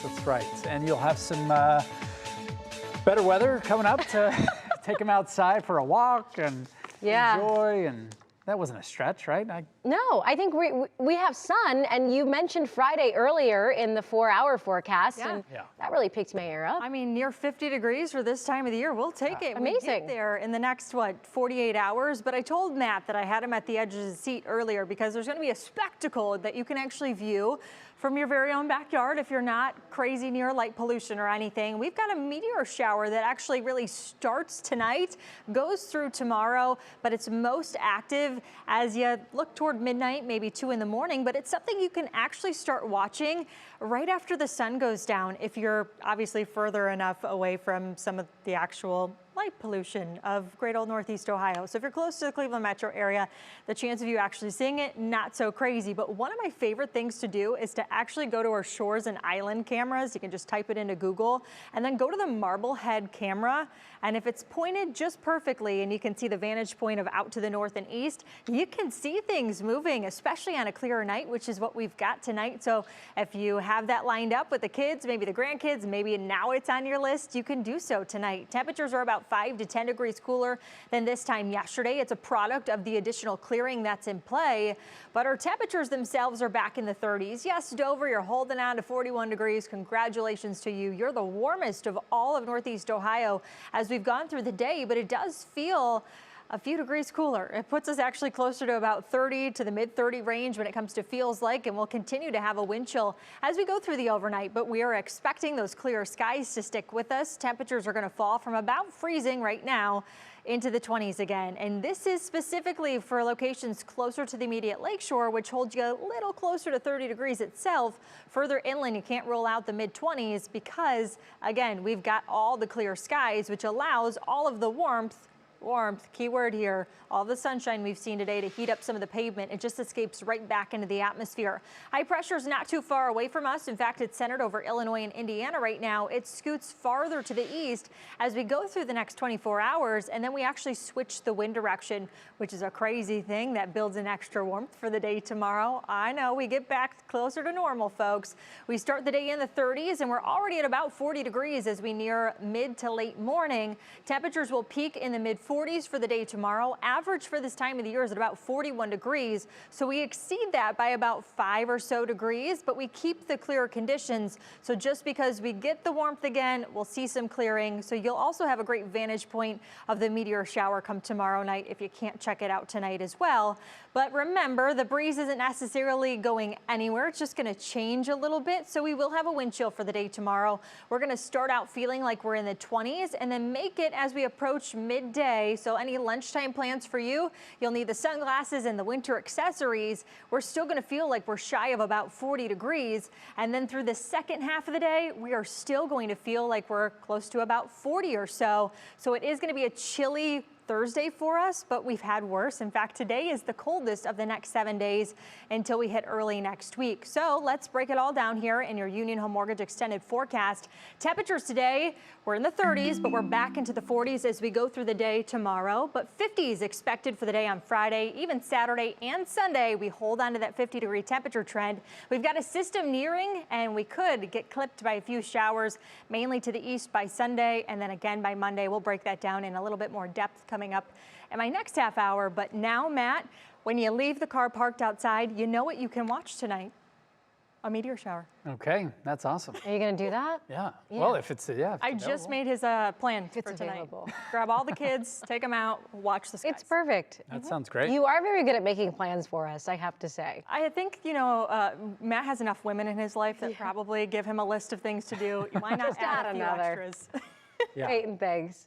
That's right. And you'll have some better weather coming up to take them outside for a walk and enjoy. And that wasn't a stretch, right? No, I think we have sun, and you mentioned Friday earlier in the 4-hour forecast, and that really piqued my ear up. I mean, near 50 degrees for this time of the year. We'll take it. Amazing. We get there in the next, 48 hours. But I told Matt that I had him at the edge of his seat earlier because there's going to be a spectacle that you can actually view from your very own backyard if you're not crazy near light pollution or anything. We've got a meteor shower that actually really starts tonight, goes through tomorrow, but it's most active as you look toward midnight, maybe 2 in the morning. But it's something you can actually start watching right after the sun goes down if you're obviously further enough away from some of the actual light pollution of great old Northeast Ohio. So if you're close to the Cleveland metro area, the chance of you actually seeing it, not so crazy. But one of my favorite things to do is to actually go to our shores and island cameras. You can just type it into Google and then go to the Marblehead camera. And if it's pointed just perfectly and you can see the vantage point of out to the north and east, you can see things moving, especially on a clearer night, which is what we've got tonight. So if you have that lined up with the kids, maybe the grandkids, maybe now it's on your list, you can do so tonight. Temperatures are about 5 to 10 degrees cooler than this time yesterday. It's a product of the additional clearing that's in play, but our temperatures themselves are back in the 30s. Yes, Dover, you're holding on to 41 degrees. Congratulations to you. You're the warmest of all of Northeast Ohio as we've gone through the day, but it does feel a few degrees cooler. It puts us actually closer to about 30 to the mid 30 range when it comes to feels like, and we'll continue to have a wind chill as we go through the overnight, but we are expecting those clear skies to stick with us. Temperatures are going to fall from about freezing right now into the 20s again. And this is specifically for locations closer to the immediate lakeshore, which holds you a little closer to 30 degrees itself. Further inland, you can't rule out the mid 20s because, again, we've got all the clear skies, which allows all of the warmth, keyword here, all the sunshine we've seen today to heat up some of the pavement. It just escapes right back into the atmosphere. High pressure is not too far away from us. In fact, it's centered over Illinois and Indiana right now. It scoots farther to the east as we go through the next 24 hours, and then we actually switch the wind direction, which is a crazy thing that builds an extra warmth for the day tomorrow. I know, we get back closer to normal, folks. We start the day in the 30s, and we're already at about 40 degrees as we near mid to late morning. Temperatures will peak in the mid 40s for the day tomorrow. Average for this time of the year is at about 41 degrees. So we exceed that by about 5 or so degrees, but we keep the clearer conditions. So just because we get the warmth again, we'll see some clearing. So you'll also have a great vantage point of the meteor shower come tomorrow night if you can't check it out tonight as well. But remember, the breeze isn't necessarily going anywhere. It's just going to change a little bit. So we will have a wind chill for the day tomorrow. We're going to start out feeling like we're in the 20s and then make it as we approach midday. So any lunchtime plans for you, you'll need the sunglasses and the winter accessories. We're still going to feel like we're shy of about 40 degrees. And then through the second half of the day, we are still going to feel like we're close to about 40 or so. So it is going to be a chilly Thursday for us, but we've had worse. In fact, today is the coldest of the next 7 days until we hit early next week. So let's break it all down here in your Union Home Mortgage extended forecast. Temperatures today, we're in the 30s, but we're back into the 40s as we go through the day tomorrow. But 50s expected for the day on Friday, even Saturday and Sunday. We hold on to that 50-degree temperature trend. We've got a system nearing, and we could get clipped by a few showers, mainly to the east by Sunday, and then again by Monday. We'll break that down in a little bit more depth coming up in my next half hour. But now, Matt, when you leave the car parked outside, you know what you can watch tonight? A meteor shower. Okay, that's awesome. Are you going to do that? Yeah. Well, if it's I just made his plan for tonight. Available. Grab all the kids, take them out, watch the skies. It's perfect. That sounds great. You are very good at making plans for us, I have to say. I think, Matt has enough women in his life that probably give him a list of things to do. Why not add a few another. extras? Peyton, thanks.